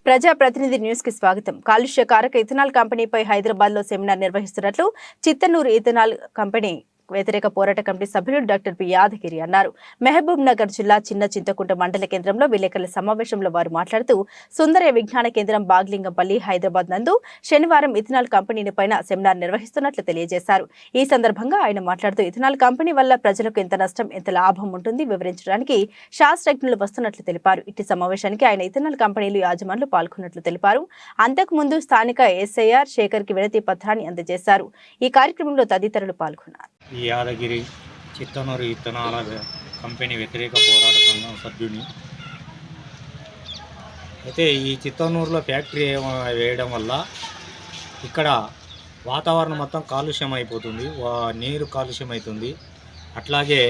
ప్రజా ప్రతినిధి న్యూస్ కి స్వాగతం. కాలుష్య కారక ఇథనాల్ కంపెనీపై హైదరాబాద్ లో సెమినార్ నిర్వహిస్తున్నట్లు చిత్తనూరు ఇథనాల్ కంపెనీ వ్యతిరేక పోరాట కమిటీ సభ్యులు డాక్టర్ పి యాదగిరి అన్నారు. మహబూబ్ నగర్ జిల్లా చిన్న చింతకుంట మండల కేంద్రంలో విలేకరుల సమావేశంలో వారు మాట్లాడుతూ సుందరయ్య విజ్ఞాన కేంద్రం బాగ్లింగంపల్లి హైదరాబాద్ నందు శనివారం ఇథనాల్ కంపెనీ పైన సెమినార్ నిర్వహిస్తున్నట్లు తెలియజేశారు. ఈ సందర్భంగా ఆయన మాట్లాడుతూ ఇథనాల్ కంపెనీ వల్ల ప్రజలకు ఎంత నష్టం ఎంత లాభం ఉంటుంది వివరించడానికి శాస్త్రజ్ఞులు వస్తున్నట్లు తెలిపారు. ఇట్టి సమావేశానికి ఆయన ఇథనాల్ కంపెనీలు యాజమాన్లు పాల్గొన్నట్లు తెలిపారు. అంతకుముందు స్థానిక ఎస్ఐఆర్ శేఖర్ కి వినతి పత్రాన్ని అందజేశారు. ఈ కార్యక్రమంలో తదితరులు పాల్గొన్నారు. ఈ యాదగిరి చిత్తనూరు ఇథనాల కంపెనీ వ్యతిరేక పోరాట సంఘం సభ్యుడిని. అయితే ఈ చిత్తనూరులో ఫ్యాక్టరీ వేయడం వల్ల ఇక్కడ వాతావరణం మొత్తం కాలుష్యం అయిపోతుంది, నీరు కాలుష్యం అవుతుంది. అట్లాగే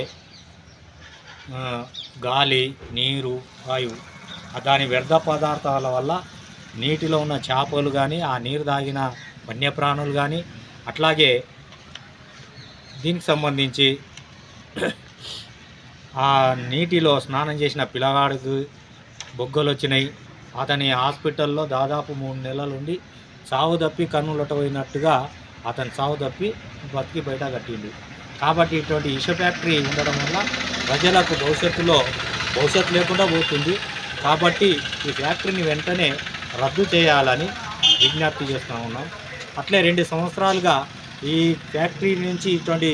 గాలి, నీరు, వాయువు దాని వ్యర్థ పదార్థాల వల్ల నీటిలో ఉన్న చేపలు కానీ, ఆ నీరు తాగిన వన్యప్రాణులు కానీ, అట్లాగే దీనికి సంబంధించి ఆ నీటిలో స్నానం చేసిన పిల్లగాడికి బొగ్గలు వచ్చినాయి. అతని హాస్పిటల్లో దాదాపు 3 నెలల నుండి చావు తప్పి కన్నులొట్టబోయినట్టుగా అతను చావు తప్పి బతికి బయట కట్టిండు. కాబట్టి ఇటువంటి ఇష ఫ్యాక్టరీ ఉండడం వల్ల ప్రజలకు భవిష్యత్తు లేకుండా పోతుంది. కాబట్టి ఈ ఫ్యాక్టరీని వెంటనే రద్దు చేయాలని విజ్ఞప్తి చేస్తూ ఉన్నాం. అట్లే 2 సంవత్సరాలుగా ఈ ఫ్యాక్టరీ నుంచి ఇటువంటి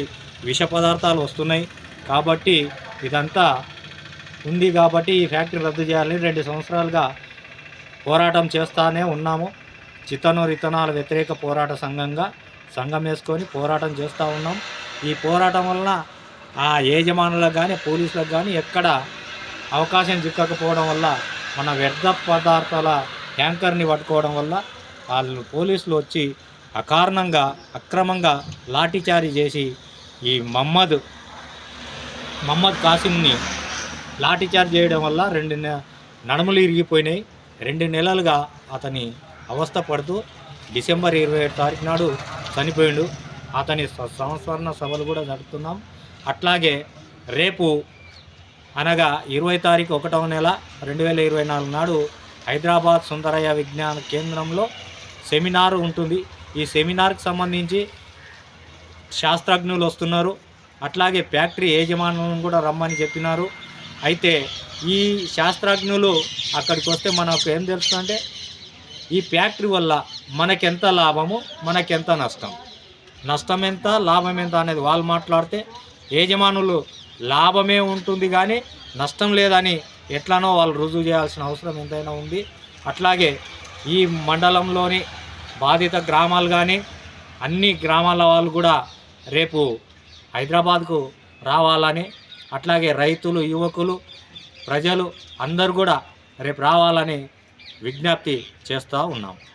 విష పదార్థాలు వస్తున్నాయి. కాబట్టి ఇదంతా ఉంది కాబట్టి ఈ ఫ్యాక్టరీ రద్దు చేయాలని 2 సంవత్సరాలుగా పోరాటం చేస్తూనే ఉన్నాము. చిత్తనూరు ఇథనాల వ్యతిరేక పోరాట సంఘం వేసుకొని పోరాటం చేస్తూ ఉన్నాం. ఈ పోరాటం వలన ఆ యజమానులకు కానీ పోలీసులకు కానీ ఎక్కడ అవకాశం చిక్కకపోవడం వల్ల మన వ్యర్థ పదార్థాల ట్యాంకర్ని పట్టుకోవడం వల్ల వాళ్ళు పోలీసులు వచ్చి అకారణంగా అక్రమంగా లాఠీచార్జి చేసి ఈ మహమ్మద్ కాసిమ్ని లాఠీచార్జ్ చేయడం వల్ల 2 నడుములు ఇరిగిపోయినాయి. 2 నెలలుగా అతని అవస్థ పడుతూ డిసెంబర్ 27 తారీఖు నాడు చనిపోయిండు. అతని సంస్మరణ సభలు కూడా జరుపుతున్నాం. అట్లాగే రేపు అనగా 20 తారీఖు 1వ నెల 2024 నాడు హైదరాబాద్ సుందరయ్య విజ్ఞాన కేంద్రంలో సెమినార్ ఉంటుంది. ఈ సెమినార్కి సంబంధించి శాస్త్రజ్ఞులు వస్తున్నారు. అట్లాగే ఫ్యాక్టరీ యజమానులను కూడా రమ్మని చెప్పినారు. అయితే ఈ శాస్త్రజ్ఞులు అక్కడికి వస్తే మనకు ఏం తెలుస్తుందంటే ఈ ఫ్యాక్టరీ వల్ల మనకెంత లాభము మనకెంత నష్టం ఎంత లాభం ఎంత అనేది వాళ్ళు మాట్లాడితే, యజమానులు లాభమే ఉంటుంది కానీ నష్టం లేదని ఎట్లానో వాళ్ళు రుజువు చేయాల్సిన అవసరం ఎంతైనా ఉంది. అట్లాగే ఈ మండలంలోని బాధిత గ్రామాలు కానీ అన్ని గ్రామాల వాళ్ళు కూడా రేపు హైదరాబాద్కు రావాలని, అట్లాగే రైతులు, యువకులు, ప్రజలు అందరూ కూడా రేపు రావాలని విజ్ఞప్తి చేస్తూ ఉన్నాం.